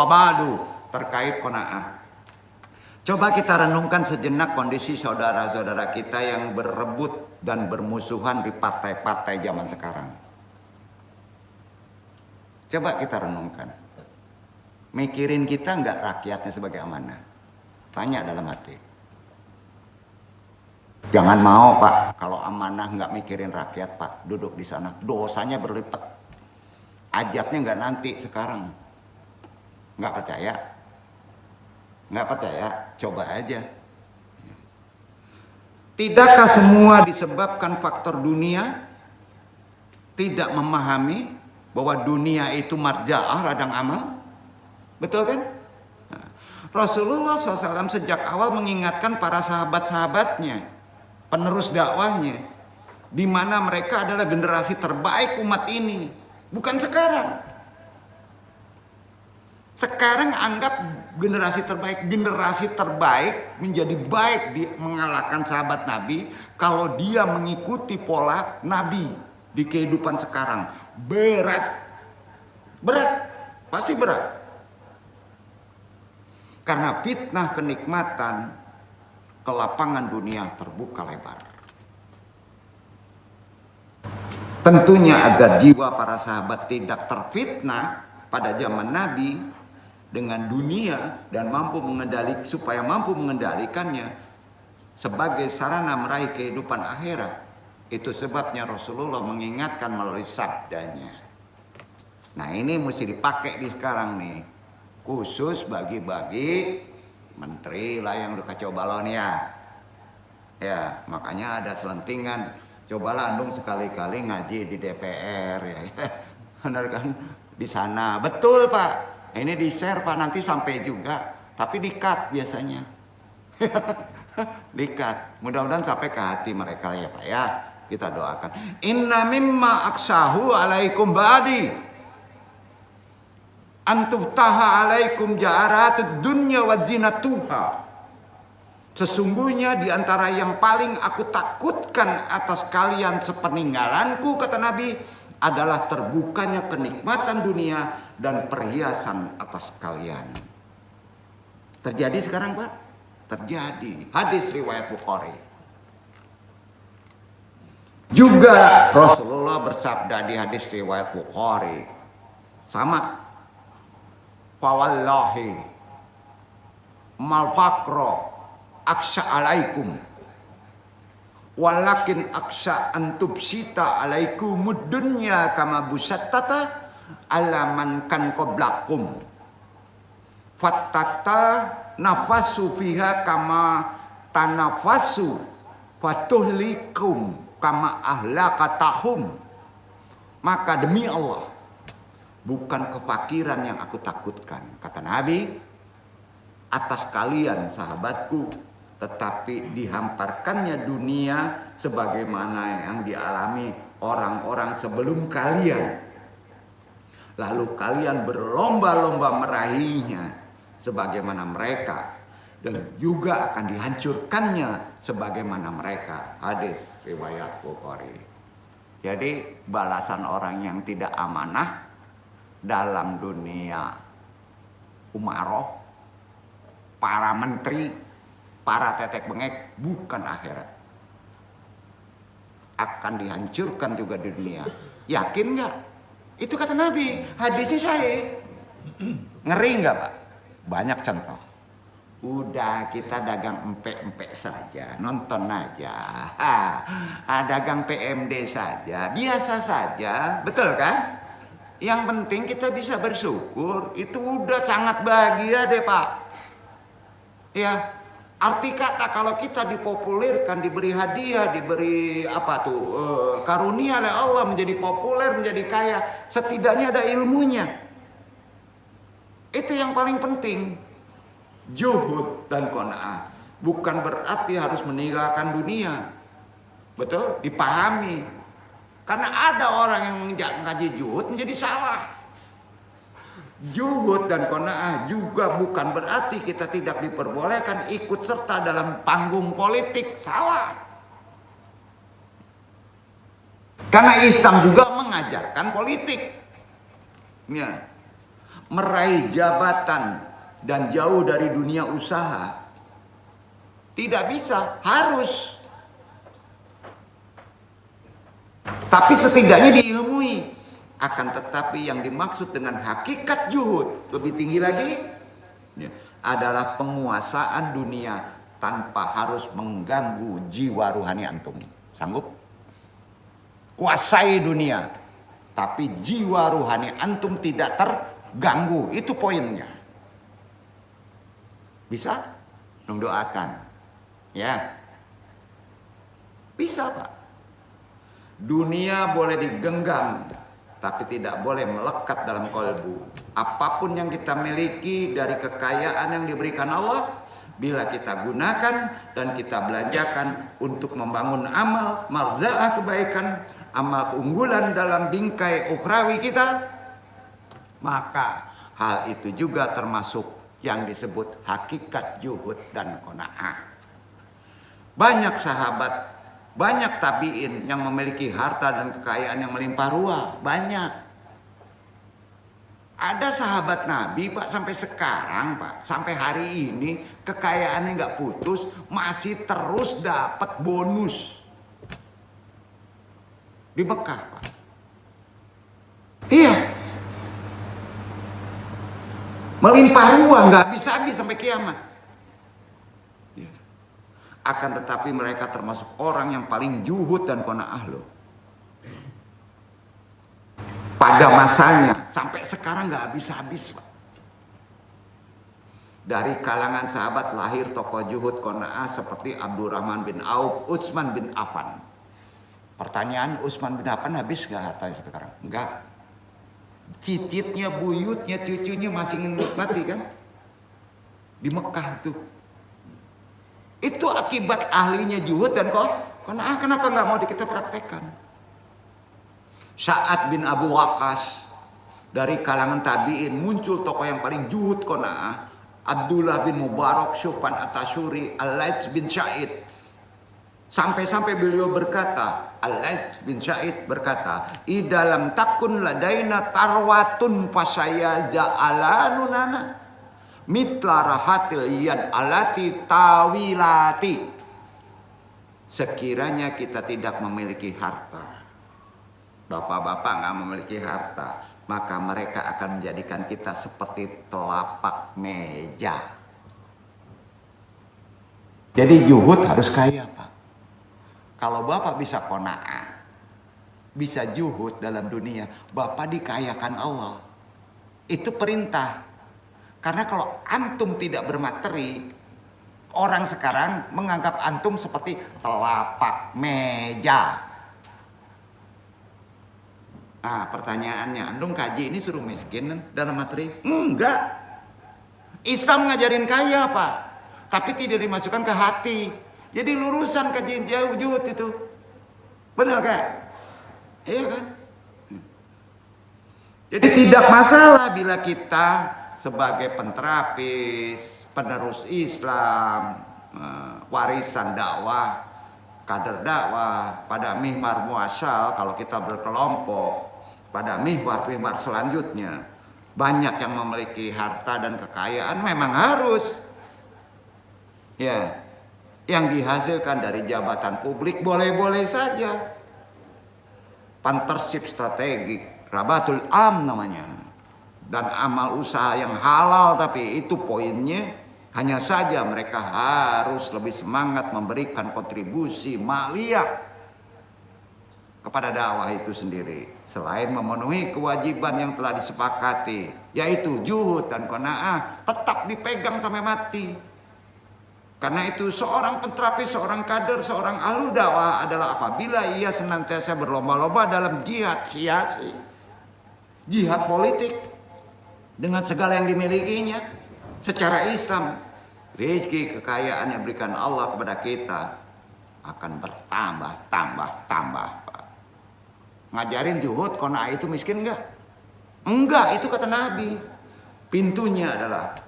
ba'du, terkait qanaah. Coba kita renungkan sejenak kondisi saudara-saudara kita yang berebut dan bermusuhan di partai-partai zaman sekarang. Coba kita renungkan. Mikirin kita nggak rakyatnya sebagai amanah? Tanya dalam hati. Jangan mau Pak, kalau amanah nggak mikirin rakyat Pak, duduk di sana, dosanya berlipat. Ajabnya nggak nanti sekarang. Nggak percaya? Nggak percaya? Coba aja. Tidakkah semua disebabkan faktor dunia? Tidak memahami bahwa dunia itu marja'ah ladang amal? Betul kan? Nah, Rasulullah SAW sejak awal mengingatkan para sahabat-sahabatnya, penerus dakwahnya, di mana mereka adalah generasi terbaik umat ini. Bukan sekarang. Sekarang anggap generasi terbaik menjadi baik mengalahkan sahabat Nabi kalau dia mengikuti pola Nabi di kehidupan sekarang. Berat, pasti berat. Karena fitnah kenikmatan, kelapangan dunia terbuka lebar. Tentunya agar jiwa para sahabat tidak terfitnah pada zaman Nabi dengan dunia dan supaya mampu mengendalikannya sebagai sarana meraih kehidupan akhirat. Itu sebabnya Rasulullah mengingatkan melalui sabdanya. Nah ini mesti dipakai di sekarang nih, khusus bagi-bagi menteri lah yang udah kacau balon ya. Ya makanya ada selentingan. Cobalah Andung sekali-kali ngaji di DPR ya. Benar kan? Di sana. Betul Pak. Ini di-share Pak, nanti sampai juga. Tapi di-cut biasanya. Di-cut. Mudah-mudahan sampai ke hati mereka ya Pak ya. Kita doakan. Inna mimma aksahu alaikum ba'di. Antubtaha alaikum ja'aratud dunya wa zinatuha. Sesungguhnya di antara yang paling aku takutkan atas kalian sepeninggalanku, kata Nabi, adalah terbukanya kenikmatan dunia dan perhiasan atas kalian. Terjadi sekarang Pak? Terjadi. Hadis riwayat Bukhari. Juga Rasulullah bersabda di hadis riwayat Bukhari. Sama. Fawallahi mal faqra aksha alaikum walakin aksha antubsita alaikumud dunya kama busattata alaman kan qablakum fattata nafasu fiha kama tanafasu fatuhlikum kama ahlakatahum. Maka demi Allah, bukan kefakiran yang aku takutkan, kata Nabi, atas kalian sahabatku, tetapi dihamparkannya dunia sebagaimana yang dialami orang-orang sebelum kalian. Lalu kalian berlomba-lomba meraihnya sebagaimana mereka, dan juga akan dihancurkannya sebagaimana mereka. Hadis riwayat Bukhari. Jadi balasan orang yang tidak amanah dalam dunia umaroh, para menteri, para tetek bengek, bukan akhirat. Akan dihancurkan juga di dunia. Yakin nggak? Itu kata Nabi. Hadisnya sahih. Ngeri nggak Pak? Banyak contoh. Udah kita dagang empek-empek saja, nonton aja. Dagang PMD saja, biasa saja, betul kan? Yang penting kita bisa bersyukur, itu udah sangat bahagia deh Pak. Ya, arti kata kalau kita dipopulerkan, diberi hadiah, diberi karunia oleh Allah menjadi populer, menjadi kaya, setidaknya ada ilmunya. Itu yang paling penting. Zuhud dan qanaah bukan berarti harus meninggalkan dunia. Betul? Dipahami. Karena ada orang yang ngaji zuhud menjadi salah. Zuhud dan qanaah juga bukan berarti kita tidak diperbolehkan ikut serta dalam panggung politik. Salah. Karena Islam juga mengajarkan politik. Ya. meraih jabatan dan jauh dari dunia usaha. Tidak bisa, harus. Tapi setidaknya diilmui. Akan tetapi yang dimaksud dengan hakikat zuhud lebih tinggi lagi adalah penguasaan dunia tanpa harus mengganggu jiwa ruhani antum. Sanggup? Kuasai dunia, tapi jiwa ruhani antum tidak terganggu. Itu poinnya. Bisa? Dong doakan. Ya. Bisa, Pak. Dunia boleh digenggam, tapi tidak boleh melekat dalam kolbu. Apapun yang kita miliki dari kekayaan yang diberikan Allah, bila kita gunakan dan kita belanjakan untuk membangun amal, marzaah kebaikan, amal keunggulan dalam bingkai ukhrawi kita, maka hal itu juga termasuk yang disebut hakikat zuhud dan qanaah. Banyak sahabat, banyak tabi'in yang memiliki harta dan kekayaan yang melimpah ruah. Banyak. Ada sahabat Nabi, Pak, sampai sekarang, Pak, sampai hari ini kekayaannya nggak putus, masih terus dapat bonus di Mekah, Pak. Iya. Melimpah ruah, nggak habis-habis sampai kiamat. Akan tetapi mereka termasuk orang yang paling zuhud dan qanaah loh. Pada masanya, sampai sekarang nggak habis-habis, Pak. Dari kalangan sahabat lahir tokoh zuhud qanaah seperti Abdurrahman bin Auf, Utsman bin Affan. Pertanyaan, Utsman bin Affan habis nggak hartanya sekarang? Enggak. Cicitnya, buyutnya, cucunya masih menikmati kan? Di Mekah tuh. Itu akibat ahlinya zuhud dan qanaah. Kenapa nggak mau kita praktekkan? Sa'ad bin Abu Waqqas, dari kalangan tabi'in muncul tokoh yang paling zuhud qanaah. Abdullah bin Mubarak, Syufan At-Tasyuri, Al-Laits bin Sa'id. Sampai-sampai beliau berkata, Al-Laits bin Sa'id berkata, "Idalam takun ladaina tarwatun fasaya ja'alanunana mitla rahatil yad alati tawilati." Sekiranya kita tidak memiliki harta, bapak-bapak nggak memiliki harta, maka mereka akan menjadikan kita seperti telapak meja. Jadi zuhud harus kaya, Pak. Kalau bapak bisa qanaah, bisa zuhud dalam dunia, bapak dikayakan Allah. Itu perintah. Karena kalau antum tidak bermateri, orang sekarang menganggap antum seperti telapak meja. Nah, pertanyaannya, antum kaji ini suruh miskin dalam materi? Enggak. Islam ngajarin kaya, Pak, tapi tidak dimasukkan ke hati. Jadi lurusan kajian zuhud itu. Benar kan? Iya kan? Jadi tidak masalah bila kita sebagai penterapis, penerus Islam, warisan dakwah, kader dakwah, pada mihwar muasyal, kalau kita berkelompok, pada mihwar selanjutnya, banyak yang memiliki harta dan kekayaan, memang harus. Ya, yang dihasilkan dari jabatan publik boleh-boleh saja. Partnership strategik, rabatul am namanya. Dan amal usaha yang halal, tapi itu poinnya hanya saja mereka harus lebih semangat memberikan kontribusi maliyah kepada dakwah itu sendiri. Selain memenuhi kewajiban yang telah disepakati, yaitu zuhud dan qanaah, tetap dipegang sampai mati. Karena itu seorang penterapis, seorang kader, seorang ahlu dakwah adalah apabila ia senantiasa berlomba-lomba dalam jihad siyasi, jihad politik, dengan segala yang dimilikinya secara Islam, rezeki kekayaan yang berikan Allah kepada kita akan bertambah. Ngajarin zuhud, qanaah itu miskin enggak? Enggak, itu kata Nabi. Pintunya adalah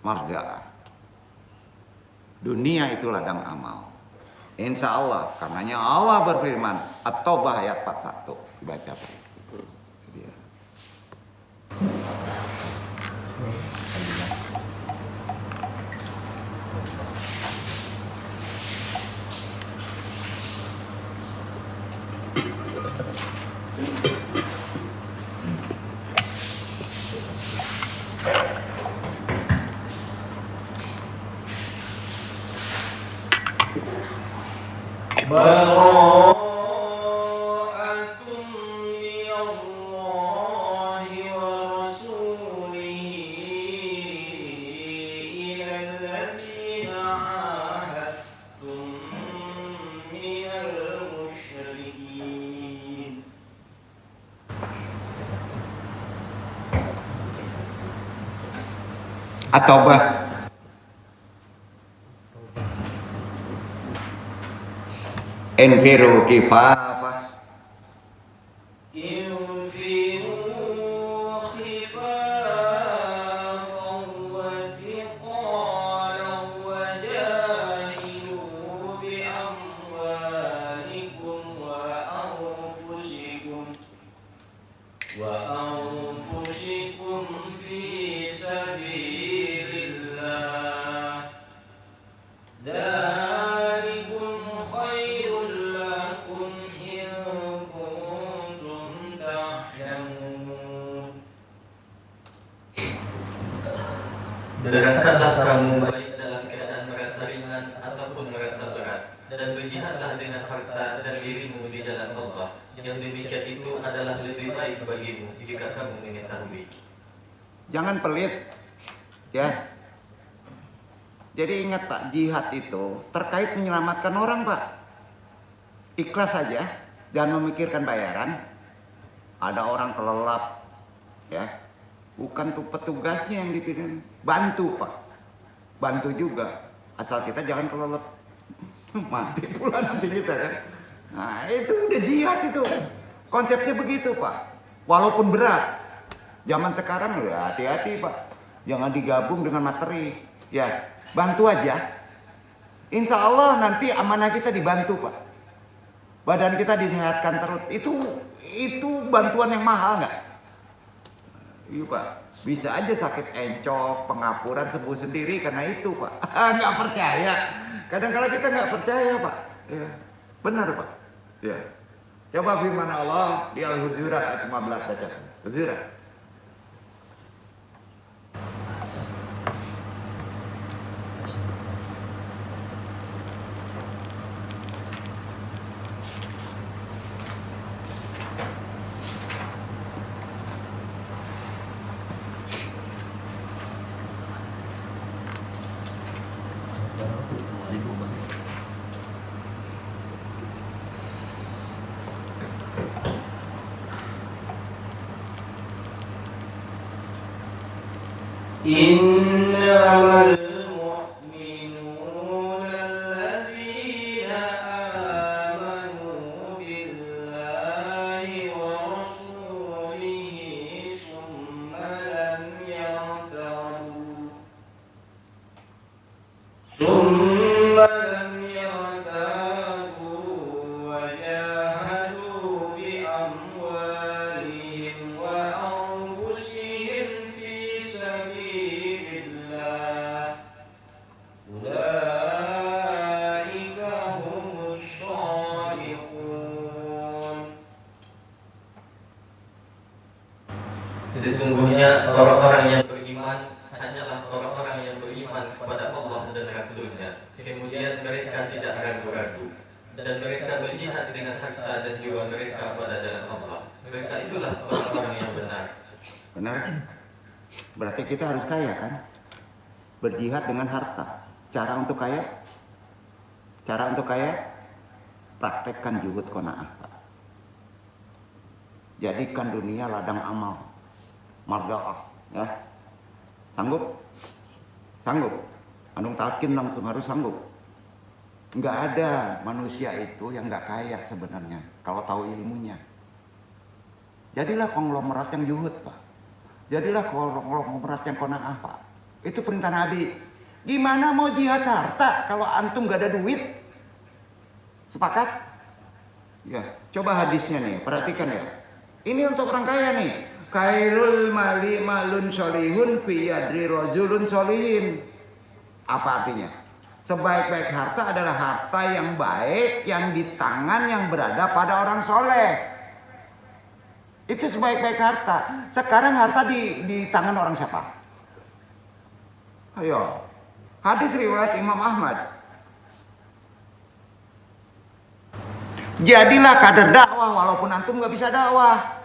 marjaah. Dunia itu ladang amal. Insya Allah, karenanya Allah berfirman, At-Taubah ayat 41. Dibaca, Pak. At-Taubah. Enfiru kifafah. Berangkatlah kamu baik dalam keadaan merasa ringan ataupun merasa berat, dan berjihadlah dengan harta dan dirimu di jalan Allah. Yang demikian itu adalah lebih baik bagimu jika kamu mengetahui. Jangan pelit, ya. Jadi ingat Pak, jihad itu terkait menyelamatkan orang Pak. Ikhlas saja, jangan memikirkan bayaran. Ada orang kelelap, ya. Bukan tuh petugasnya yang dipilih, bantu Pak, bantu juga, asal kita jangan kelelep, mati pula nanti kita kan. Nah itu udah jihad itu, konsepnya begitu Pak, walaupun berat. Zaman sekarang udah hati-hati Pak, jangan digabung dengan materi, ya bantu aja. Insya Allah nanti amanah kita dibantu Pak, badan kita disehatkan terus. Itu bantuan yang mahal nggak? Iya Pak, bisa aja sakit encok, pengapuran, sembuh sendiri karena itu Pak. Nggak percaya. Kadang-kadang kita nggak percaya Pak. Ya. Benar Pak. Ya. Coba firman Allah di Al-Hujurat ayat 15 baca. Hujurat. Innamal mu'minuna alladzina amanu billahi wa rasulihi thumma lam yartabu wa jahadu bi amwalihim wa anfusihim fi sabilillah. Ulaika humus shadiqun. Sesungguhnya orang-orang yang beriman hanyalah orang-orang yang beriman kepada Allah dan Rasul-Nya. Kemudian mereka tidak ragu-ragu, dan mereka berjihad dengan harta dan jiwa mereka pada jalan Allah. Mereka itulah orang-orang yang benar. Benar? Berarti kita harus kaya kan? Berjihad dengan harta. Cara untuk kaya? Cara untuk kaya? Praktekkan juhud qanaah. Jadikan dunia ladang amal. Margaah, ya. Sanggup? Sanggup. Anung talkin langsung harus sanggup. Nggak ada manusia itu yang nggak kaya sebenarnya kalau tahu ilmunya. Jadilah konglomerat yang juhud Pak. Jadilah konglomerat yang qanaah Pak. Itu perintah Nabi. Gimana mau jihad harta kalau antum nggak ada duit? Sepakat? Ya, coba hadisnya nih, perhatikan ya. Ini untuk orang kaya nih. Khairul mali malun solihun fi yadri rajulun solihin. Apa artinya? Sebaik-baik harta adalah harta yang baik yang di tangan yang berada pada orang soleh. Itu sebaik-baik harta. Sekarang harta di tangan orang siapa? Ayo. Hadis riwayat Imam Ahmad. Jadilah kader dakwah walaupun antum nggak bisa dakwah.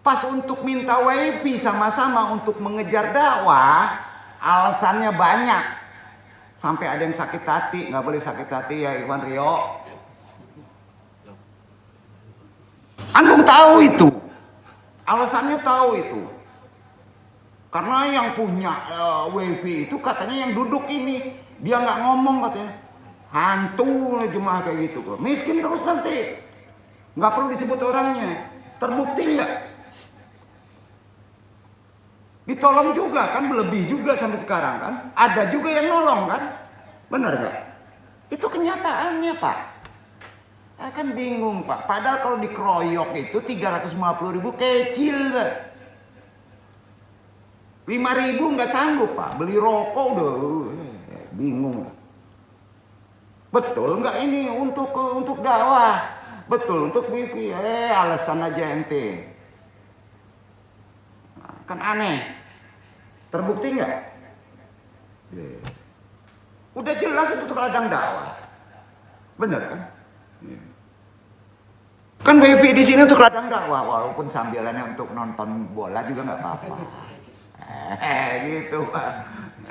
Pas untuk minta WiFi sama-sama untuk mengejar dakwah, alasannya banyak. Sampai ada yang sakit hati, nggak boleh sakit hati ya Iwan Rio. Antum tahu itu, alasannya tahu itu. Karena yang punya WiFi itu katanya yang duduk ini, dia nggak ngomong katanya. Hantu jemaah kayak gitu kok. Miskin terus nanti, nggak perlu disebut orangnya. Terbukti nggak? Ditolong juga kan, berlebih juga sampai sekarang kan. Ada juga yang nolong kan. Benar nggak? Itu kenyataannya Pak. Saya kan bingung Pak. Padahal kalau dikeroyok itu 350.000 kecil Pak. 5.000 nggak sanggup Pak. Beli rokok udah bingung. Betul nggak ini untuk dakwah? Betul untuk wifi. Alasan aja ente. Kan aneh. Terbukti nggak? Udah jelas itu ladang dakwah. Bener kan? Kan WiFi di sini untuk ladang dakwah, walaupun sambilannya untuk nonton bola juga nggak apa-apa. Gitu Pak.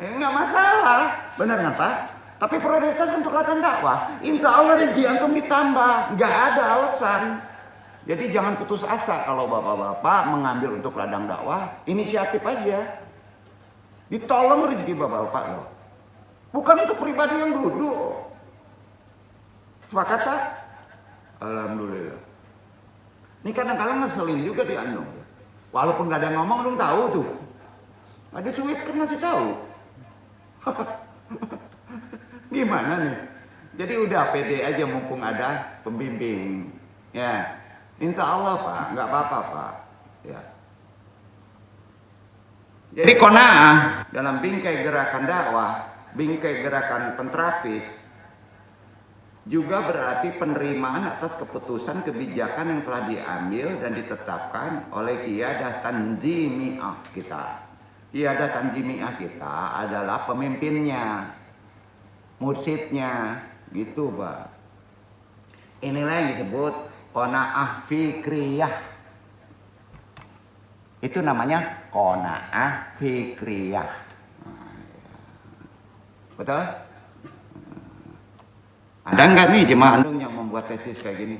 Nggak masalah. Bener nggak Pak? Tapi prioritas untuk ladang dakwah. Insya Allah rezeki antum ditambah. Nggak ada alasan. Jadi jangan putus asa kalau bapak-bapak mengambil untuk ladang dakwah. Inisiatif aja. Ditolong rezeki bapak-bapak loh. Bukan untuk pribadi yang duduk. Sepakat Pak? Alhamdulillah. Ini kadang-kadang ngeselin juga di antum. Walaupun gak ada yang ngomong, antum tahu tuh. Ada cuit kan ngasih tahu. Gimana nih? Jadi udah pede aja mumpung ada pembimbing. Ya, insya Allah Pak, nggak apa-apa Pak. Ya. Jadi qanaah dalam bingkai gerakan dakwah, bingkai gerakan penterapis, juga berarti penerimaan atas keputusan kebijakan yang telah diambil dan ditetapkan oleh qiyadah tanzimiyah kita. Qiyadah tanzimiyah kita adalah pemimpinnya, mursyidnya, gitu Pak. Inilah yang disebut qanaah fikriyah. Itu namanya qanaah fikriyah. Betul? Ada nggak nih jemaah andung yang membuat tesis kayak gini?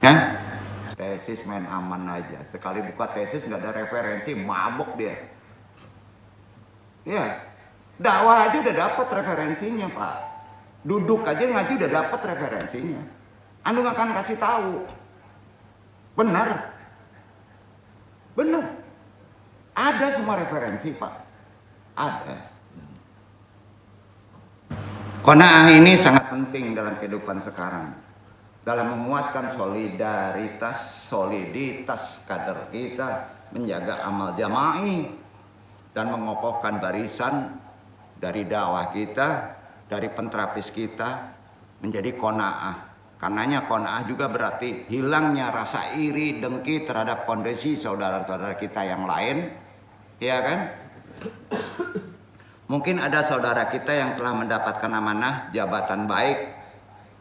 Ya? Tesis main aman aja. Sekali buka tesis nggak ada referensi, mabok dia. Ya, dakwah aja udah dapat referensinya Pak. Duduk aja ngaji udah dapat referensinya. Andung akan kasih tahu. Benar. Benar. Ada semua referensi Pak. Ada. Qanaah ini sangat penting dalam kehidupan sekarang. Dalam menguatkan soliditas kader kita, menjaga amal jama'i, dan mengokohkan barisan dari dakwah kita, dari penterapis kita, menjadi qanaah. Karenanya qanaah juga berarti hilangnya rasa iri, dengki terhadap kondisi saudara-saudara kita yang lain, ya kan? Mungkin ada saudara kita yang telah mendapatkan amanah jabatan baik,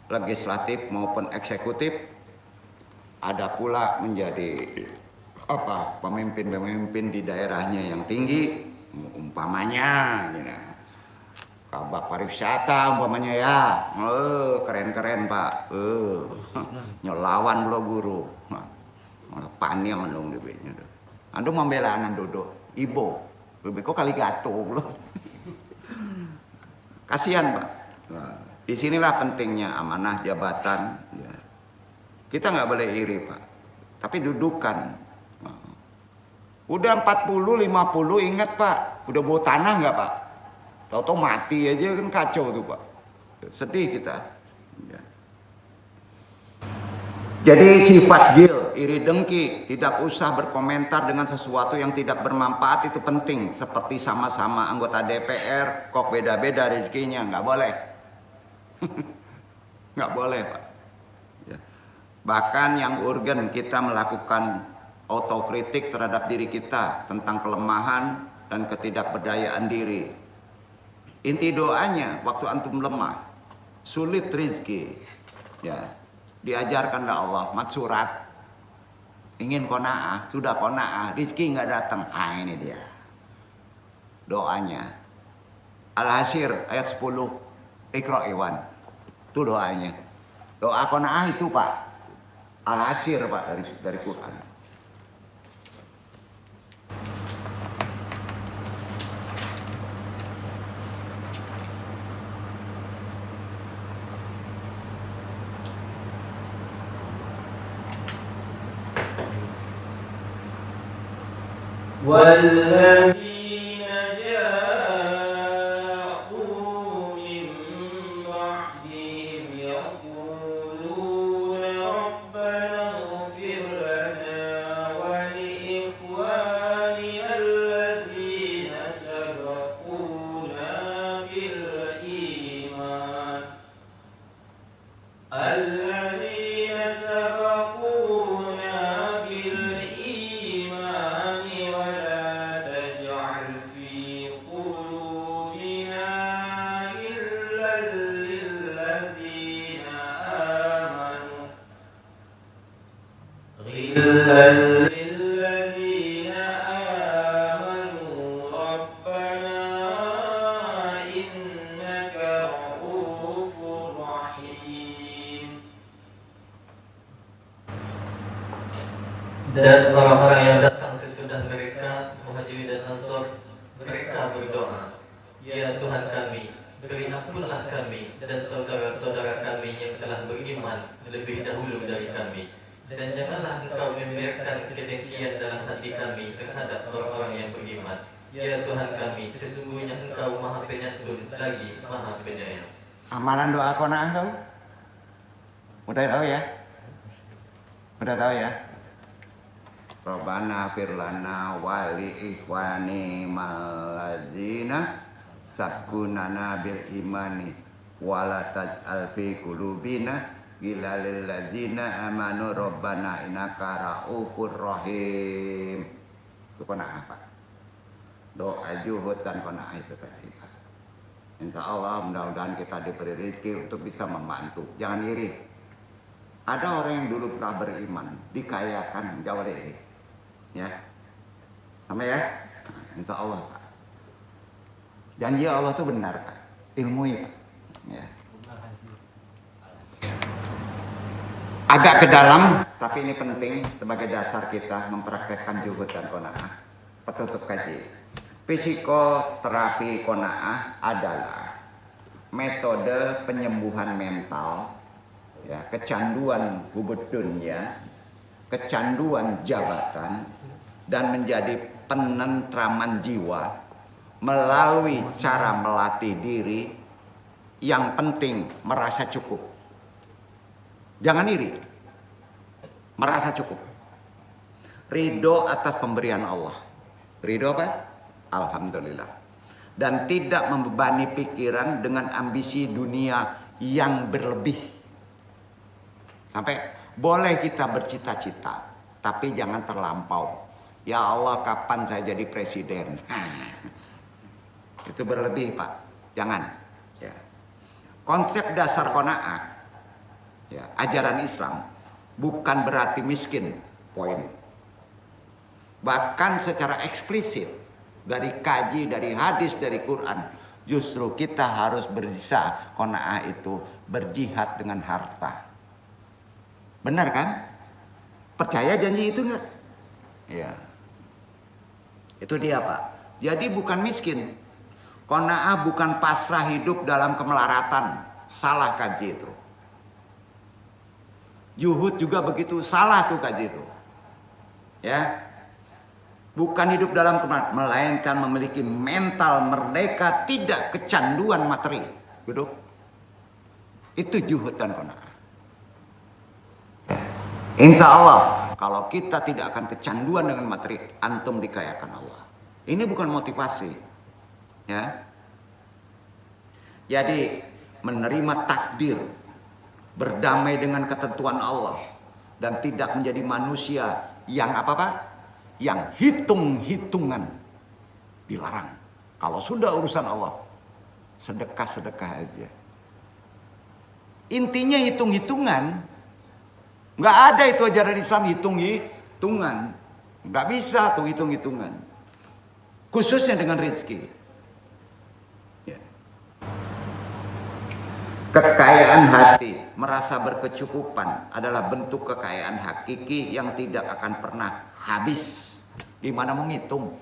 legislatif maupun eksekutif. Ada pula menjadi pemimpin-pemimpin di daerahnya yang tinggi, umpamanya kabak pariwisata umpamanya ya. Keren-keren Pak. Nyelawan lo guru. Malah paniam dong dibenya. Ando membela anak duduk ibu. Kok kali gato lo. Kasihan Pak. Disinilah pentingnya amanah jabatan. Kita nggak boleh iri Pak. Tapi dudukan. Udah 40, 50 ingat Pak. Udah bawa tanah nggak Pak? Tahu-tahu mati aja kan kacau tuh Pak. Sedih kita. Jadi sifat gil, iri dengki, tidak usah berkomentar dengan sesuatu yang tidak bermanfaat itu penting. Seperti sama-sama anggota DPR, kok beda-beda rezekinya, nggak boleh. Nggak boleh Pak. Bahkan yang urgen kita melakukan autokritik terhadap diri kita tentang kelemahan dan ketidakberdayaan diri. Inti doanya waktu antum lemah, sulit rizki. Ya, diajarkan oleh Allah, mat surat. Ingin qanaah, sudah qanaah, rizki nggak datang. Ah, ini dia doanya. Al-Hasyr ayat 10. Iqra Iwan. Itu doanya. Doa qanaah itu Pak. Al-Hasyr Pak dari Quran. والذين جاءوا من بعدهم يقولون ربنا اغفر لنا ولإخواننا الذين سبقونا بالإيمان ولا تجعل في قلوبنا غلا للذين آمنوا ربنا إنك رؤوف رحيم. Dan orang-orang yang datang sesudah mereka, Muhajirin dan Ansor, mereka berdoa, Ya Tuhan kami, beri ampunlah kami dan saudara-saudara kami yang telah beriman lebih dahulu dari kami. Dan janganlah Engkau membiarkan kedengkian dalam hati kami terhadap orang-orang yang beriman. Ya Tuhan kami, sesungguhnya Engkau Maha Penyantun lagi Maha Penyayang. Amalan doa qanaah tahu? Udah tahu ya? Udah tahu ya? Rabbana firlana wali ikhwani maladzina sakunana bil imani wala taj'al fi qulubina gilal ladzina amanu rabbana innaka raufur rahim. Itu qanaah apa? Doa juhud dan qanaah itu tadi. Insya Allah mudah-mudahan kita diberi rezeki untuk bisa membantu. Jangan iri. Ada orang yang dulu telah beriman, dikayakan, jauh dari iri. Ya, sama ya, insya Allah Pak. Janji Allah itu benar Pak, ilmui Pak. Ya. Agak ke dalam, tapi ini penting sebagai dasar kita mempraktekkan juhud dan qanaah. Penutup kaji. Psikoterapi qanaah adalah metode penyembuhan mental, ya, kecanduan hubud dunia, kecanduan jabatan, dan menjadi penentraman jiwa melalui cara melatih diri. Yang penting merasa cukup. Jangan iri. Merasa cukup. Ridho atas pemberian Allah. Ridho apa? Alhamdulillah. Dan tidak membebani pikiran dengan ambisi dunia yang berlebih. Sampai boleh kita bercita-cita, tapi jangan terlampau. Ya Allah, kapan saya jadi presiden? Itu berlebih Pak. Jangan. Ya. Konsep dasar qanaah, ya, ajaran Islam bukan berarti miskin. Poin. Bahkan secara eksplisit dari kaji, dari hadis, dari Quran, justru kita harus berusaha qanaah itu berjihad dengan harta. Benar kan? Percaya janji itu enggak? Ya. Itu dia Pak. Jadi bukan miskin. Qanaah bukan pasrah hidup dalam kemelaratan. Salah kaji itu. Juhud juga begitu, salah tuh kaji itu. Ya. Bukan hidup dalam kemelaratan, melainkan memiliki mental merdeka, tidak kecanduan materi. Duduk. Itu juhud dan qanaah. Insya Allah, kalau kita tidak akan kecanduan dengan materi, antum dikayakan Allah. Ini bukan motivasi. Ya. Jadi menerima takdir, berdamai dengan ketentuan Allah, dan tidak menjadi manusia yang apa-apa? Yang hitung-hitungan. Dilarang. Kalau sudah urusan Allah, sedekah-sedekah aja. Intinya hitung-hitungan. Nggak ada itu ajaran Islam hitung-hitungan. Nggak bisa tuh hitung-hitungan. Khususnya dengan rezeki. Ya. Kekayaan hati, merasa berkecukupan adalah bentuk kekayaan hakiki yang tidak akan pernah habis. Gimana mau ngitung?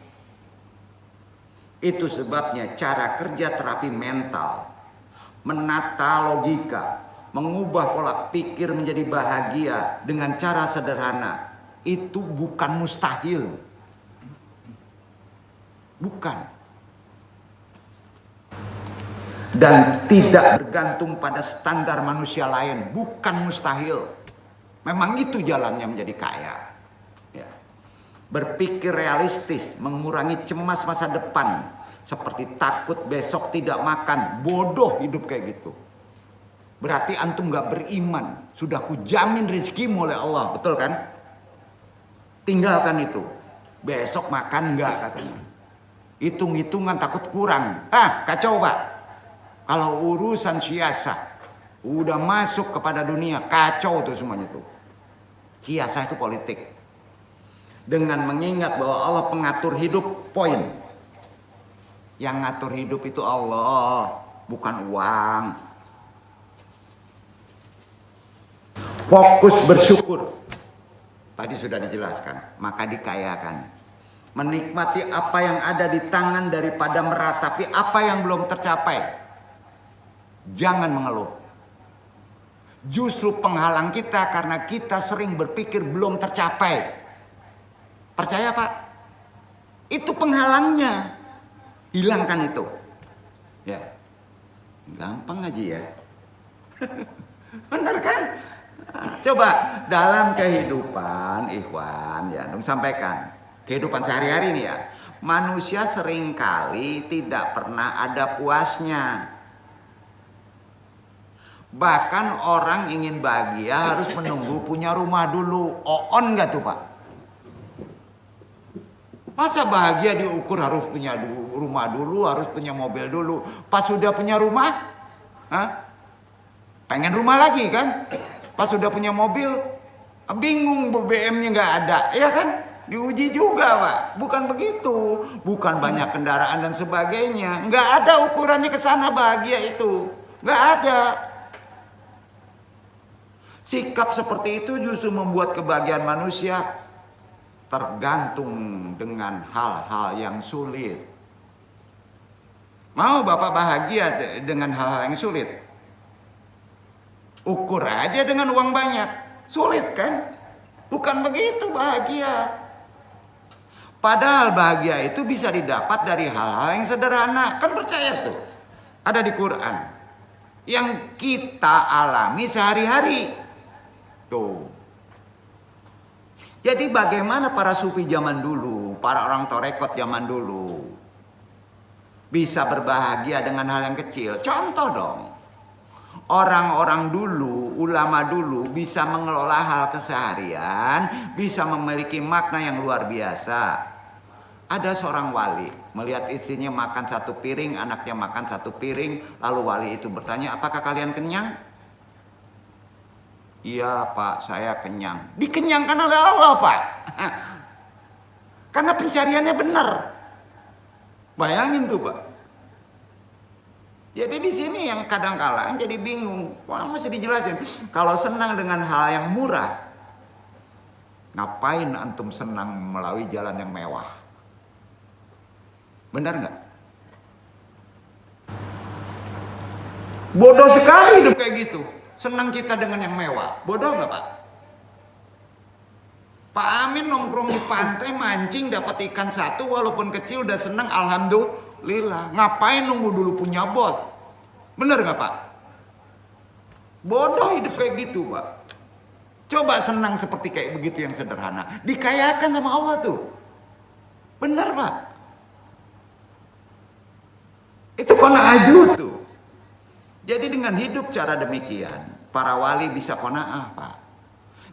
Itu sebabnya cara kerja terapi mental, menata logika, mengubah pola pikir menjadi bahagia dengan cara sederhana, itu bukan mustahil. Bukan. Dan tidak bergantung pada standar manusia lain, bukan mustahil. Memang itu jalannya menjadi kaya. Ya. Berpikir realistis, mengurangi cemas masa depan, seperti takut besok tidak makan, bodoh hidup kayak gitu. Berarti antum gak beriman. Sudah kujamin rezekimu oleh Allah, betul kan? Tinggalkan itu. Besok makan enggak katanya. Hitung-hitungan takut kurang. Kacau Pak. Kalau urusan siasah udah masuk kepada dunia, kacau tuh semuanya tuh. Siasah itu politik. Dengan mengingat bahwa Allah pengatur hidup, poin. Yang ngatur hidup itu Allah, bukan uang. Fokus bersyukur. Tadi sudah dijelaskan, maka dikayakan. Menikmati apa yang ada di tangan daripada meratapi apa yang belum tercapai. Jangan mengeluh. Justru penghalang kita karena kita sering berpikir belum tercapai. Percaya Pak? Itu penghalangnya. Hilangkan itu. Ya. Gampang aja ya. Benar kan? Coba dalam kehidupan ikhwan ya, sampaikan. Kehidupan sehari-hari nih ya. Manusia seringkali tidak pernah ada puasnya. Bahkan orang ingin bahagia harus menunggu punya rumah dulu. On gak tuh Pak? Masa bahagia diukur harus punya rumah dulu, harus punya mobil dulu. Pas sudah punya rumah, pengen rumah lagi kan? Pas sudah punya mobil, bingung BBM-nya nggak ada, ya kan? Diuji juga Pak, bukan begitu. Bukan banyak kendaraan dan sebagainya. Nggak ada ukurannya ke sana bahagia itu. Nggak ada. Sikap seperti itu justru membuat kebahagiaan manusia tergantung dengan hal-hal yang sulit. Mau Bapak bahagia dengan hal-hal yang sulit? Ukur aja dengan uang banyak. Sulit kan? Bukan begitu bahagia. Padahal bahagia itu bisa didapat dari hal-hal yang sederhana. Kan percaya tuh. Ada di Quran. Yang kita alami sehari-hari. Tuh. Jadi bagaimana para sufi zaman dulu, para orang torekot zaman dulu bisa berbahagia dengan hal yang kecil? Contoh dong. Orang-orang dulu, ulama dulu bisa mengelola hal keseharian, bisa memiliki makna yang luar biasa. Ada seorang wali melihat istrinya makan satu piring, anaknya makan satu piring, lalu wali itu bertanya, apakah kalian kenyang? Iya Pak, saya kenyang. Dikenyangkan oleh Allah Pak. Karena pencariannya benar. Bayangin tuh Pak. Jadi di sini yang kadang-kala jadi bingung. Wah, mesti dijelasin. Kalau senang dengan hal yang murah, ngapain antum senang melalui jalan yang mewah? Benar nggak? Bodoh sekali hidup kayak gitu. Senang kita dengan yang mewah. Bodoh nggak Pak? Pak Amin nongkrong di pantai mancing dapat ikan satu walaupun kecil udah senang, alhamdulillah. Ngapain nunggu dulu punya bot? Bener nggak Pak? Bodoh hidup kayak gitu Pak. Coba senang seperti kayak begitu yang sederhana. Dikayakan sama Allah tuh. Bener Pak? Itu qanaah tuh. Jadi dengan hidup cara demikian, para wali bisa qanaah Pak.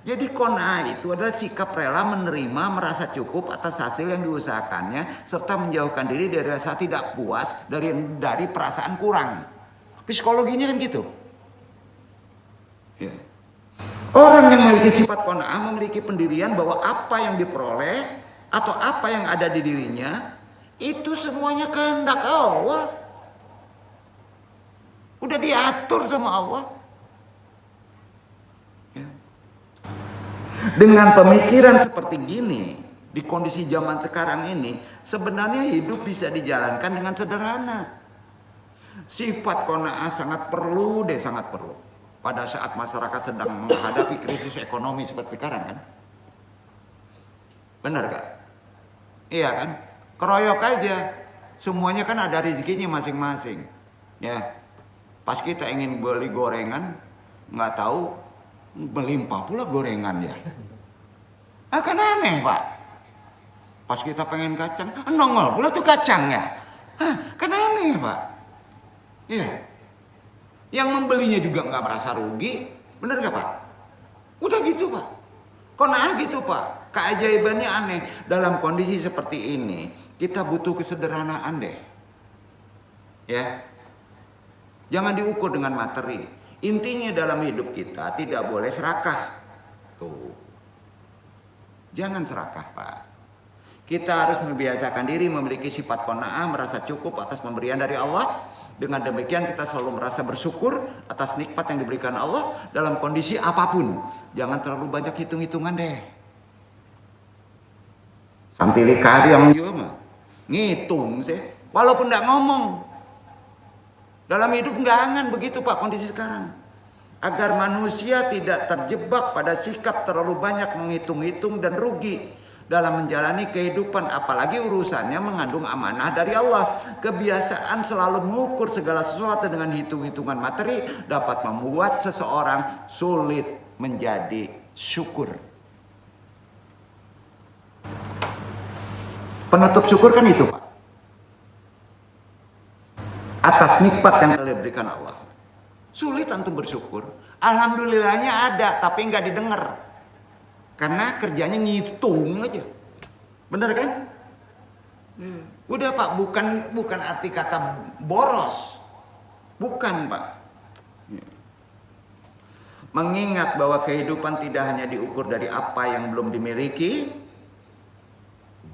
Jadi qanaah itu adalah sikap rela menerima, merasa cukup atas hasil yang diusahakannya, serta menjauhkan diri dari rasa tidak puas, dari perasaan kurang. Psikologinya kan gitu. Ya. Orang yang memiliki sifat qanaah memiliki pendirian bahwa apa yang diperoleh atau apa yang ada di dirinya itu semuanya kehendak Allah. Udah diatur sama Allah. Ya. Dengan pemikiran seperti gini, di kondisi zaman sekarang ini, sebenarnya hidup bisa dijalankan dengan sederhana. Sifat qanaah sangat perlu sangat perlu. Pada saat masyarakat sedang menghadapi krisis ekonomi seperti sekarang kan. Benar gak? Iya kan? Keroyok aja. Semuanya kan ada rezekinya masing-masing. Ya. Pas kita ingin beli gorengan, nggak tahu melimpah pula gorengan ya. Kan aneh Pak. Pas kita pengen kacang, nongol pula tuh kacangnya. Kan aneh Pak. Iya. Yang membelinya juga nggak merasa rugi, bener nggak Pak? Udah gitu Pak. Qanaah gitu Pak. Keajaibannya aneh. Dalam kondisi seperti ini, kita butuh kesederhanaan deh. Ya, jangan diukur dengan materi. Intinya dalam hidup kita tidak boleh serakah. Tuh, jangan serakah Pak. Kita harus membiasakan diri memiliki sifat qanaah, merasa cukup atas pemberian dari Allah. Dengan demikian kita selalu merasa bersyukur atas nikmat yang diberikan Allah dalam kondisi apapun. Jangan terlalu banyak hitung-hitungan deh. Sampai likari yang ngitung sih. Walaupun nggak ngomong. Dalam hidup nggak angan begitu Pak kondisi sekarang. Agar manusia tidak terjebak pada sikap terlalu banyak menghitung-hitung dan rugi dalam menjalani kehidupan, apalagi urusannya mengandung amanah dari Allah. Kebiasaan selalu mengukur segala sesuatu dengan hitung-hitungan materi dapat membuat seseorang sulit menjadi syukur. Penutup syukur kan itu Pak, atas nikmat yang telah diberikan Allah. Sulit antum bersyukur. Alhamdulillahnya ada tapi nggak didengar. Karena kerjanya ngitung aja. Bener kan? Udah Pak, bukan arti kata boros. Bukan Pak. Mengingat bahwa kehidupan tidak hanya diukur dari apa yang belum dimiliki.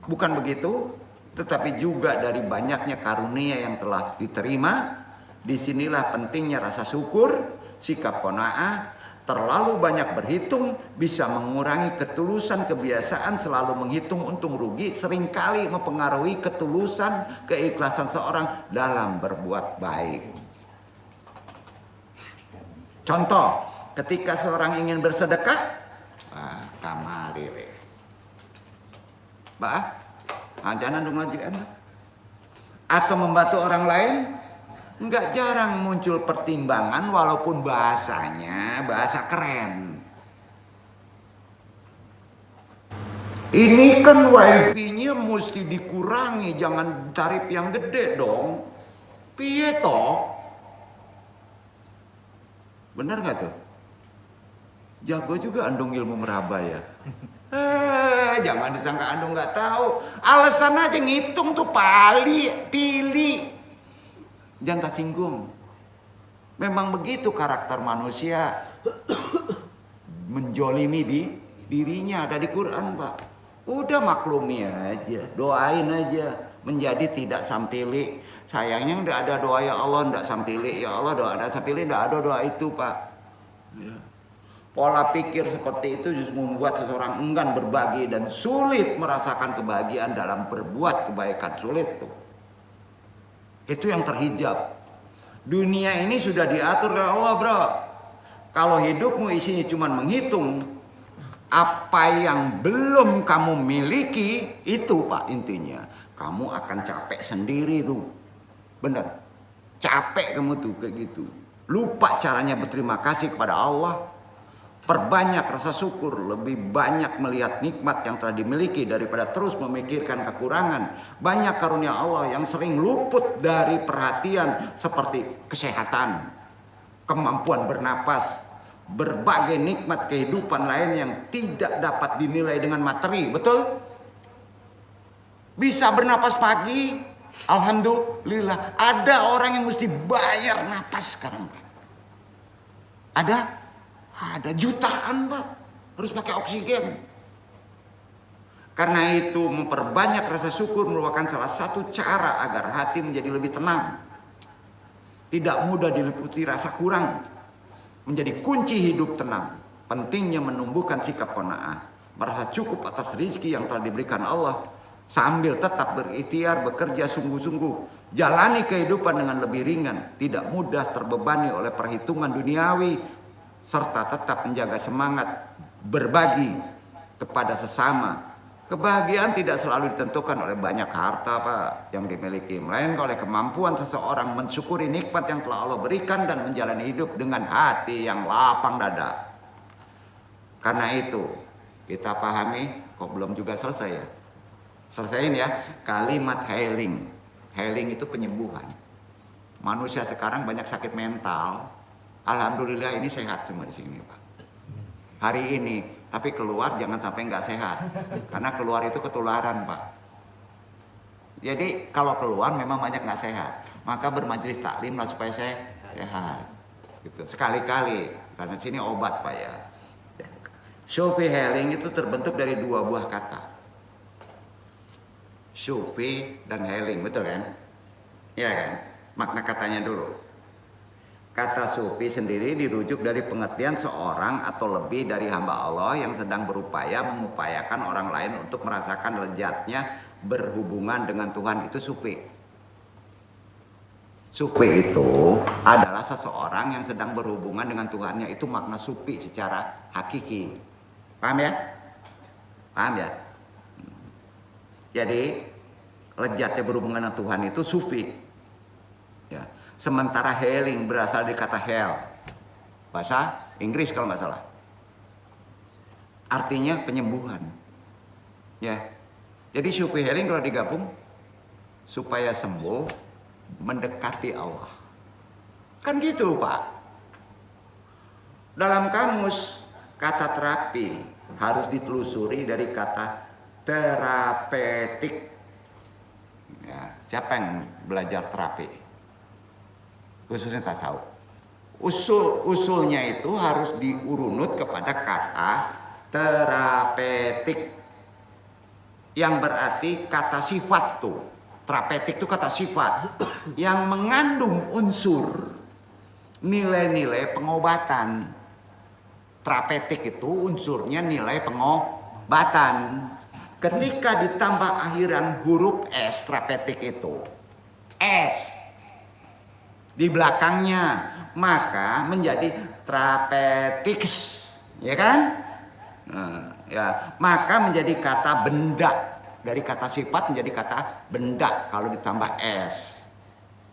Bukan begitu. Tetapi juga dari banyaknya karunia yang telah diterima. Disinilah pentingnya rasa syukur, sikap qanaah. Terlalu banyak berhitung bisa mengurangi ketulusan. Kebiasaan selalu menghitung untung rugi seringkali mempengaruhi ketulusan, keikhlasan seorang dalam berbuat baik. Contoh, ketika seorang ingin bersedekah, kamari le. Jangan dong lanjutkan. Atau membantu orang lain, nggak jarang muncul pertimbangan walaupun bahasanya bahasa keren. Ini kan wifi-nya mesti dikurangi, jangan tarif yang gede dong. Piye toh? Bener nggak tuh? Jago juga andung ilmu meraba ya. Jangan disangka andung nggak tahu. Alasan aja ngitung tuh pilih. Jangan tersinggung. Memang begitu karakter manusia. Menjolimi di dirinya. Ada di Quran Pak. Udah maklumi aja. Doain aja. Menjadi tidak sampili. Sayangnya udah ada doa ya Allah tidak sampili. Ya Allah doa tidak sampili. Tidak ada doa itu Pak. Ya. Pola pikir seperti itu justru membuat seseorang enggan berbagi. Dan sulit merasakan kebahagiaan dalam berbuat kebaikan. Sulit tuh. Itu yang terhijab. Dunia ini sudah diatur oleh Allah bro. Kalau hidupmu isinya cuma menghitung apa yang belum kamu miliki, itu Pak intinya. Kamu akan capek sendiri tuh. Bener. Capek kamu tuh kayak gitu. Lupa caranya berterima kasih kepada Allah. Perbanyak rasa syukur, lebih banyak melihat nikmat yang telah dimiliki daripada terus memikirkan kekurangan. Banyak karunia Allah yang sering luput dari perhatian seperti kesehatan, kemampuan bernapas, berbagai nikmat kehidupan lain yang tidak dapat dinilai dengan materi. Betul? Bisa bernapas pagi, alhamdulillah. Ada orang yang mesti bayar napas sekarang. Ada? Ada jutaan Pak, harus pakai oksigen. Karena itu memperbanyak rasa syukur merupakan salah satu cara agar hati menjadi lebih tenang. Tidak mudah diliputi rasa kurang, menjadi kunci hidup tenang. Pentingnya menumbuhkan sikap qanaah, merasa cukup atas rezeki yang telah diberikan Allah, sambil tetap berikhtiar bekerja sungguh-sungguh. Jalani kehidupan dengan lebih ringan, tidak mudah terbebani oleh perhitungan duniawi, serta tetap menjaga semangat berbagi kepada sesama. Kebahagiaan tidak selalu ditentukan oleh banyak harta Pak yang dimiliki, melainkan oleh kemampuan seseorang mensyukuri nikmat yang telah Allah berikan dan menjalani hidup dengan hati yang lapang dada. Karena itu kita pahami, kok belum juga selesai ya? Selesaiin ya, kalimat healing. Healing itu penyembuhan. Manusia sekarang banyak sakit mental. Alhamdulillah ini sehat semua di sini Pak. Hari ini, tapi keluar jangan sampai nggak sehat. Karena keluar itu ketularan Pak. Jadi kalau keluar memang banyak nggak sehat. Maka bermajelis taklim lah supaya saya sehat. Gitu. Sekali-kali, karena sini obat Pak ya. Sufi healing itu terbentuk dari dua buah kata. Sufi dan healing, betul kan? Iya kan? Makna katanya dulu. Kata sufi sendiri dirujuk dari pengertian seorang atau lebih dari hamba Allah yang sedang berupaya mengupayakan orang lain untuk merasakan lezatnya berhubungan dengan Tuhan, itu sufi. Sufi itu adalah seseorang yang sedang berhubungan dengan Tuhannya, itu makna sufi secara hakiki. Paham ya? Paham ya? Jadi lezatnya berhubungan dengan Tuhan itu sufi. Ya. Sementara healing berasal dari kata heal, bahasa Inggris kalau nggak salah. Artinya penyembuhan. Ya. Jadi sufi healing kalau digabung supaya sembuh, mendekati Allah. Kan gitu Pak. Dalam kamus kata terapi harus ditelusuri dari kata terapeutik. Ya, siapa yang belajar terapi? Khususnya tasawuf. Usulnya itu harus diurunut kepada kata terapeutik, yang berarti kata sifat tuh. Terapeutik itu kata sifat yang mengandung unsur nilai-nilai pengobatan. Terapeutik itu unsurnya nilai pengobatan. Ketika ditambah akhiran huruf S, terapeutik itu S di belakangnya, maka menjadi therapeutics, ya kan? Nah, ya, maka menjadi kata benda, dari kata sifat menjadi kata benda kalau ditambah S.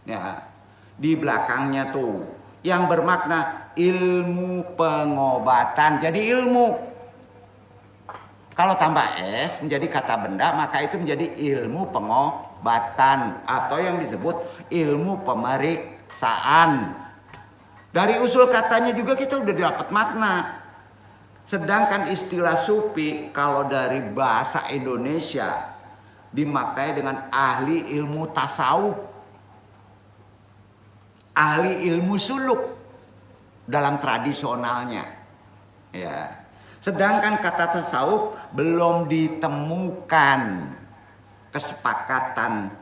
Ya, di belakangnya tuh yang bermakna ilmu pengobatan. Jadi ilmu. Kalau tambah S menjadi kata benda, maka itu menjadi ilmu pengobatan atau yang disebut ilmu pemeriksaan. Dari usul katanya juga kita udah dapat makna. Sedangkan istilah sufi kalau dari bahasa Indonesia dimaknai dengan ahli ilmu tasawuf, ahli ilmu suluk dalam tradisionalnya. Ya. Sedangkan kata tasawuf belum ditemukan kesepakatan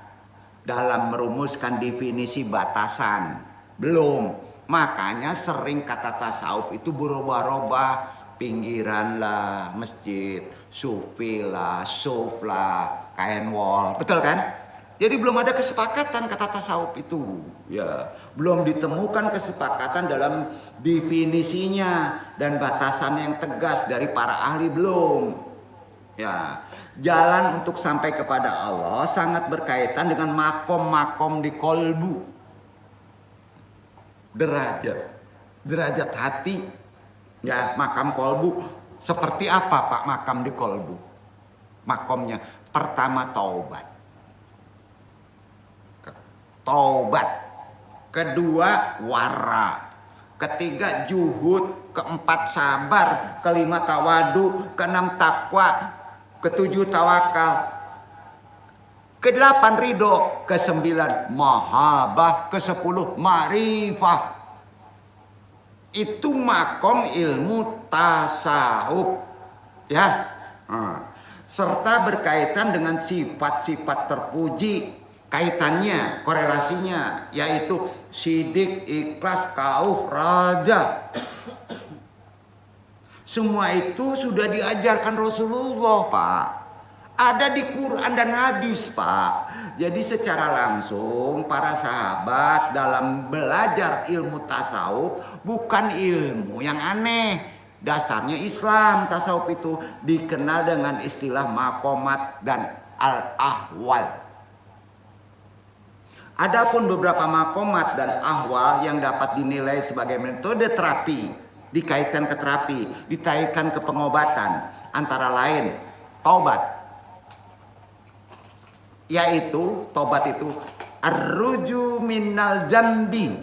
dalam merumuskan definisi batasan. Belum. Makanya sering kata tasawuf itu berubah-ubah. Pinggiran lah, masjid, sufi lah, suf lah, kain wol. Betul kan? Jadi belum ada kesepakatan kata tasawuf itu. Ya, belum ditemukan kesepakatan dalam definisinya dan batasan yang tegas dari para ahli, belum. Ya, jalan untuk sampai kepada Allah sangat berkaitan dengan makom-makom di kolbu. Derajat hati. Ya, makam kolbu. Seperti apa Pak makam di kolbu? Makomnya pertama taubat. Kedua wara. Ketiga juhud. Keempat sabar. Kelima tawadu. Keenam takwa. Ketujuh tawakal. Kedelapan ridho. Kesembilan mahabah. Kesepuluh ma'rifah. Itu makom ilmu tasawuf, ya. Serta berkaitan dengan sifat-sifat terpuji, kaitannya, korelasinya, yaitu sidik, ikhlas, kauf, raja. Semua itu sudah diajarkan Rasulullah, Pak. Ada di Quran dan hadis, Pak. Jadi secara langsung para sahabat dalam belajar ilmu tasawuf bukan ilmu yang aneh. Dasarnya Islam. Tasawuf itu dikenal dengan istilah makomat dan al-ahwal. Adapun beberapa makomat dan ahwal yang dapat dinilai sebagai metode terapi, dikaitkan ke terapi, dikaitkan ke pengobatan, antara lain taubat. Yaitu tobat itu arruju minal jambi,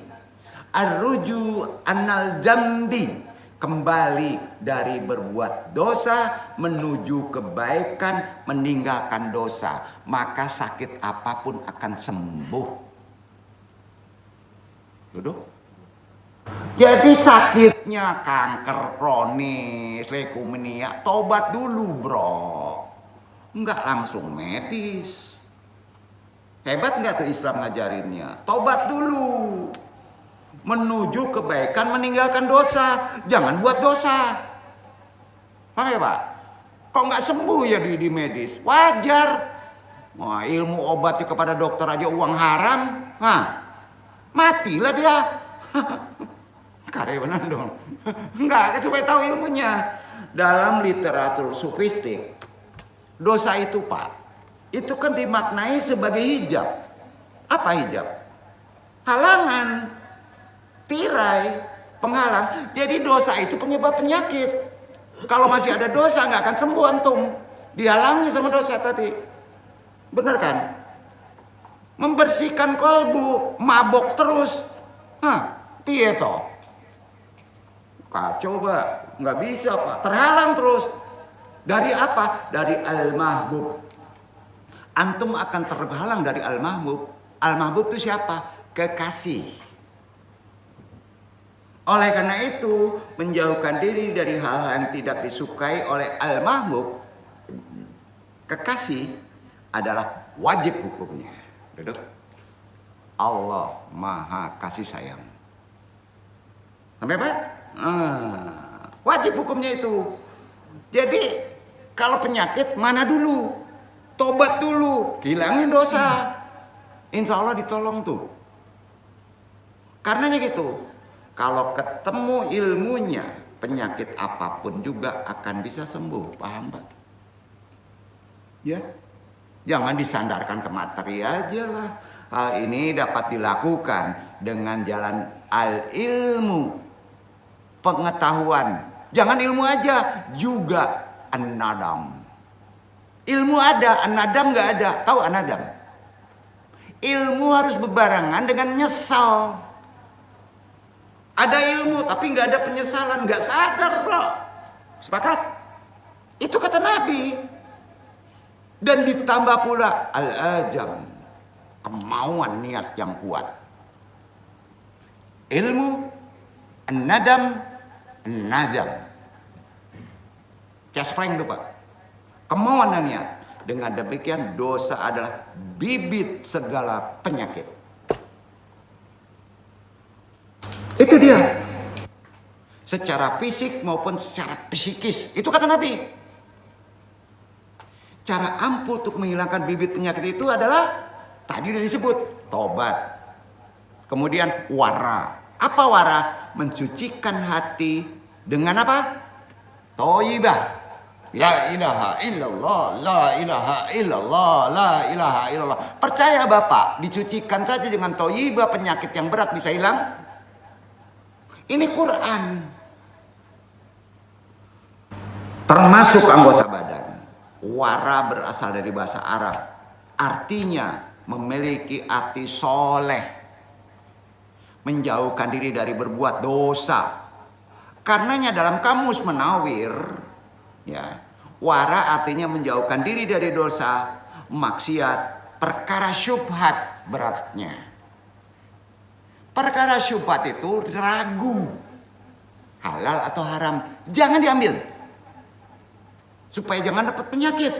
arruju anal jambi, kembali dari berbuat dosa menuju kebaikan, meninggalkan dosa, maka sakit apapun akan sembuh. Duduk. Jadi sakitnya kanker kronis, leukemia, tobat dulu, bro. Enggak langsung medis. Hebat nggak tuh Islam ngajarinnya? Tobat dulu. Menuju kebaikan, meninggalkan dosa. Jangan buat dosa. Paham ya, Pak? Kok nggak sembuh ya di medis? Wajar. Wah, ilmu obatnya kepada dokter aja uang haram. Nah, matilah dia. Karyawan dong. Enggak, supaya tahu ilmunya. Dalam literatur sufistik, dosa itu, Pak, itu kan dimaknai sebagai hijab. Apa hijab? Halangan, tirai, penghalang. Jadi dosa itu penyebab penyakit. Kalau masih ada dosa nggak akan sembuh antum. Dihalangi sama dosa tadi. Benar kan? Membersihkan kolbu, mabok terus. Piye toh? Kacau, Pak. Nggak bisa, Pak. Terhalang terus. Dari apa? Dari al-mahbub. Antum akan terhalang dari al-mahbub. Al-mahbub itu siapa? Kekasih. Oleh karena itu, menjauhkan diri dari hal-hal yang tidak disukai oleh al-mahbub, kekasih, adalah wajib hukumnya. Duduk. Allah Maha Kasih Sayang. Sampai Pak? Wajib hukumnya itu. Jadi, kalau penyakit mana dulu? Tobat dulu, hilangin dosa. Insya Allah ditolong tuh. Karenanya gitu. Kalau ketemu ilmunya, penyakit apapun juga akan bisa sembuh. Paham, Pak? Ya. Jangan disandarkan ke materi aja lah. Hal ini dapat dilakukan dengan jalan al-ilmu, pengetahuan. Jangan ilmu aja, juga an-nadam. Ilmu ada, an-nadam nggak ada. Tahu an-nadam? Ilmu harus berbarengan dengan nyesal. Ada ilmu tapi nggak ada penyesalan, nggak sadar, bro. Sepakat? Itu kata Nabi. Dan ditambah pula al-ajam, kemauan niat yang kuat. Ilmu, an-nadam, an-nazam. Cespreng tuh, Pak. Kemauan dan niat. Dengan demikian dosa adalah bibit segala penyakit. Itu dia. Secara fisik maupun secara psikis. Itu kata Nabi. Cara ampuh untuk menghilangkan bibit penyakit itu adalah tadi udah disebut tobat. Kemudian wara. Apa wara? Mensucikan hati dengan apa? Thayyibah. La ilaha illallah, la ilaha illallah, la ilaha illallah. Percaya Bapak, dicucikan saja dengan thayyibah, penyakit yang berat bisa hilang. Ini Quran. Termasuk anggota badan. Wara berasal dari bahasa Arab. Artinya memiliki hati soleh. Menjauhkan diri dari berbuat dosa. Karenanya dalam kamus Menawir, ya, wara artinya menjauhkan diri dari dosa, maksiat, perkara syubhat beratnya. Perkara syubhat itu ragu. halal atau haram, jangan diambil. Supaya jangan dapat penyakit.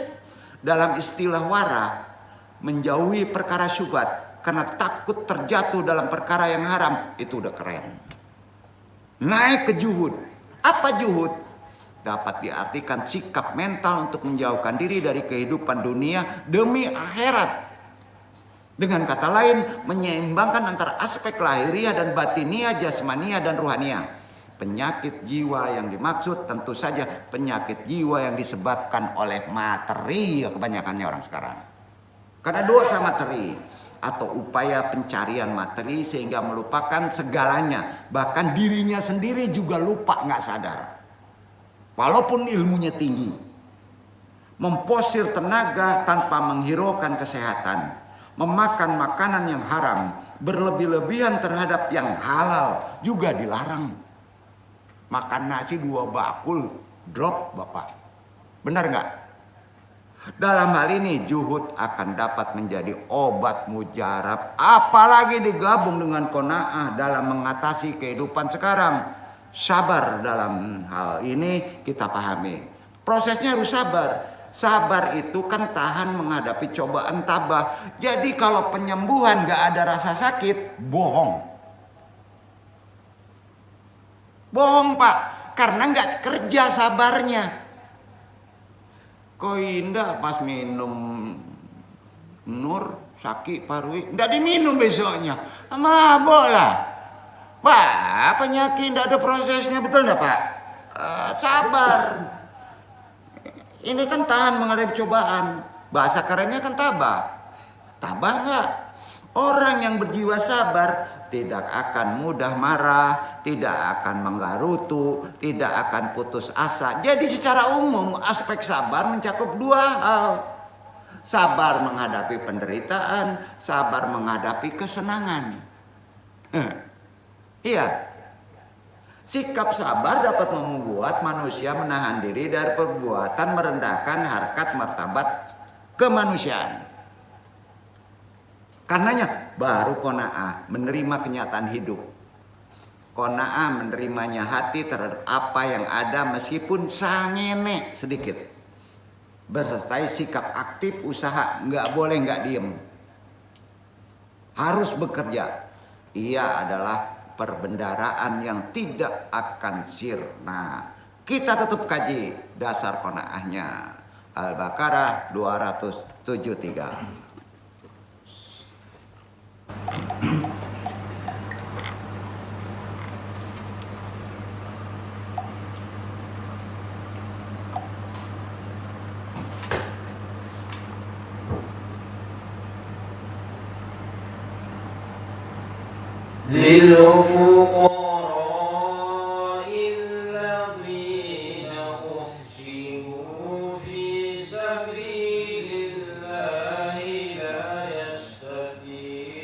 Dalam istilah wara, menjauhi perkara syubhat karena takut terjatuh dalam perkara yang haram, itu udah keren. Naik ke juhud. Apa juhud? Dapat diartikan sikap mental untuk menjauhkan diri dari kehidupan dunia demi akhirat. Dengan kata lain, menyeimbangkan antara aspek lahiriah dan batiniah, jasmaniah dan ruhaniah. Penyakit jiwa yang dimaksud tentu saja penyakit jiwa yang disebabkan oleh materi, kebanyakannya orang sekarang. Karena dosa materi atau upaya pencarian materi sehingga melupakan segalanya, bahkan dirinya sendiri juga lupa, nggak sadar. Walaupun ilmunya tinggi, memposir tenaga tanpa menghiraukan kesehatan, memakan makanan yang haram, berlebih-lebihan terhadap yang halal juga dilarang. Makan nasi 2 bakul, drop Bapak. Benar nggak? Dalam hal ini juhud akan dapat menjadi obat mujarab, apalagi digabung dengan qanaah dalam mengatasi kehidupan sekarang. Sabar dalam hal ini kita pahami. Prosesnya harus sabar. Sabar itu kan tahan menghadapi cobaan tabah. Jadi kalau penyembuhan gak ada rasa sakit, bohong. Bohong Pak, karena gak kerja sabarnya. Kok indah pas minum Nur, Saki, Parwi, gak diminum besoknya. Mabok lah. Pak, penyakit gak ada prosesnya, betul gak Pak? Sabar. Ini kan tahan menghadapi cobaan. Bahasa kerennya kan tabah. Tabah enggak? Orang yang berjiwa sabar tidak akan mudah marah, tidak akan menggerutu, tidak akan putus asa. Jadi secara umum aspek sabar mencakup 2 hal. Sabar menghadapi penderitaan, sabar menghadapi kesenangan. Iya. Sikap sabar dapat membuat manusia menahan diri dari perbuatan merendahkan harkat martabat kemanusiaan. Karenanya baru qanaah, menerima kenyataan hidup. Qanaah menerimanya hati terhadap apa yang ada meskipun sangene sedikit. Bersertai sikap aktif usaha, nggak boleh nggak diem. Harus bekerja. Ia adalah perbendaraan yang tidak akan sirna. Kita tetap kaji dasar qanaahnya. Al-Baqarah 273. للفقراء الذين أحصروا في سبيل الله لا يستطيعون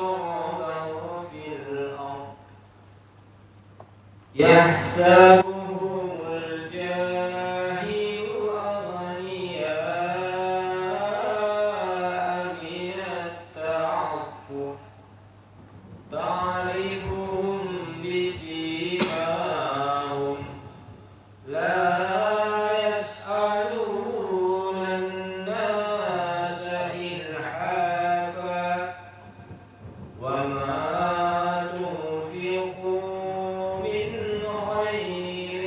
ضربا في الأرض يحسبهم الجاهل أغنياء من التعفف تعرفهم بسيماهم لا يسألون الناس إلحافا وما تنفقوا من خير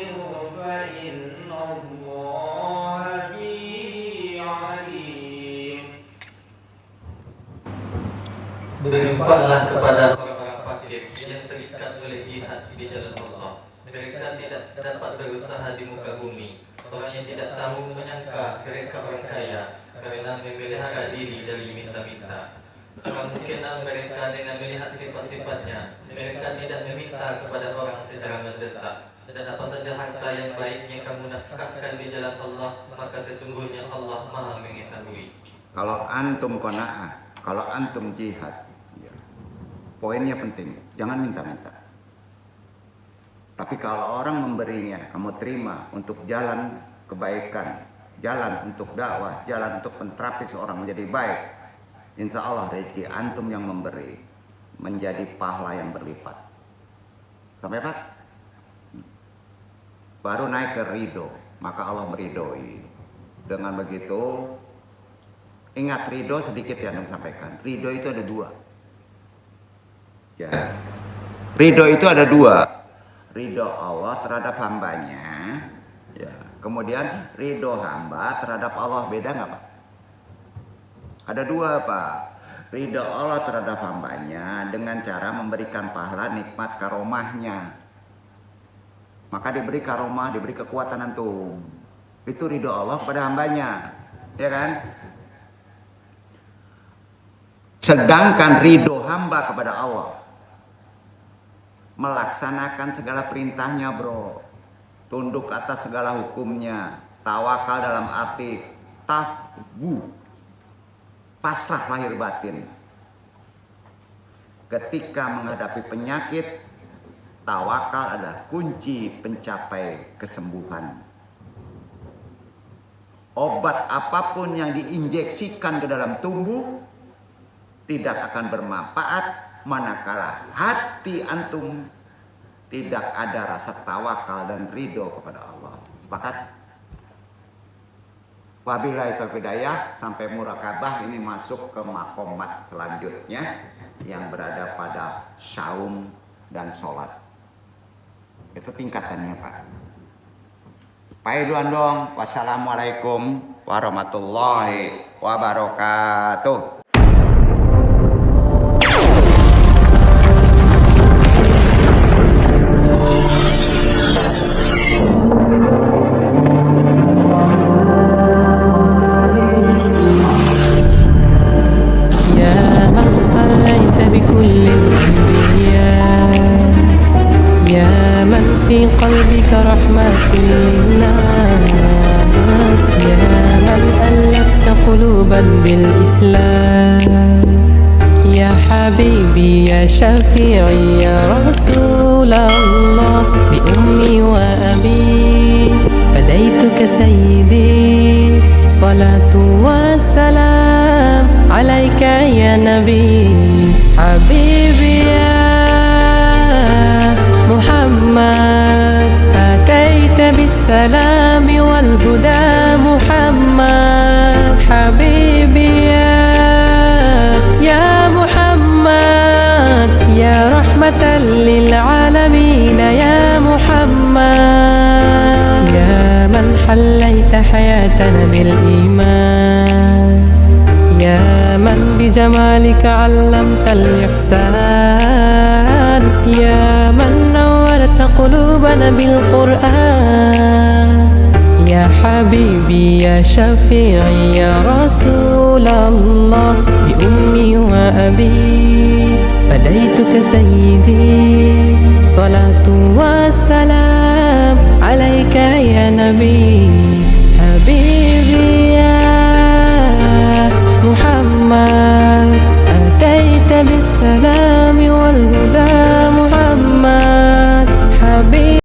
فإن الله به عليم. Berinfaklah kepada orang-orang fakir yang terikat oleh jihad di jalan Allah. Mereka tidak dapat berusaha di muka bumi. Orang yang tidak tahu menyangka mereka orang kaya karena memelihara diri dari minta-minta. Orang mengenal mereka dengan melihat sifat-sifatnya. Mereka tidak meminta kepada orang secara mendesak. Dan apa saja harta yang baik yang kamu nafkahkan di jalan Allah, maka sesungguhnya Allah Maha mengetahui. Kalau antum qanaah, kalau antum jihad, poinnya penting, jangan minta-minta. Tapi kalau orang memberinya, kamu terima untuk jalan kebaikan, jalan untuk dakwah, jalan untuk menterapi seorang menjadi baik, insya Allah rezeki antum yang memberi menjadi pahala yang berlipat. Sampai Pak? baru naik ke ridho, maka Allah meridhoi. Dengan begitu, ingat ridho sedikit yang sampaikan. Ridho itu ada dua. Ya. Ridho itu ada dua. Ridho Allah terhadap hambanya, ya. Kemudian ridho hamba terhadap Allah, beda nggak Pak? Ada dua Pak. Ridho Allah terhadap hambanya dengan cara memberikan pahala nikmat karomahnya. Maka diberi karomah, diberi kekuatan antum. Itu ridho Allah kepada hambanya, ya kan? Sedangkan ridho hamba kepada Allah, melaksanakan segala perintahnya bro, tunduk atas segala hukumnya, tawakal dalam arti taqwa, pasrah lahir batin. Ketika menghadapi penyakit, tawakal adalah kunci pencapai kesembuhan. Obat apapun yang diinjeksikan ke dalam tubuh tidak akan bermanfaat manakala hati antum tidak ada rasa tawakal dan ridho kepada Allah. Sepakat? Wabillahi taufiq hidayah. Sampai murakabah ini masuk ke makomat selanjutnya yang berada pada saum dan sholat. Itu tingkatannya Pak. Paiduan dong. Wassalamualaikum warahmatullahi wabarakatuh. في قلبك رحمة للناس يا من ألفت قلوبا بالإسلام يا حبيبي يا شفيعي يا رسول الله بأمي وأبي فديتك سيدي صلاة والسلام عليك يا نبي حبيبي يا محمد أتيت بالسلام والهدى محمد حبيبي يا محمد يا رحمة للعالمين يا محمد يا من حليت حياتنا بالإيمان يا من بجمالك علمت الإحسان يا من نورت قلوبنا بالقرآن يا حبيبي يا شفيعي يا رسول الله بأمي وأبي فديتك سيدي صلاة والسلام عليك يا نبي حبيبي يا محمد أتيت بالسلام والهدى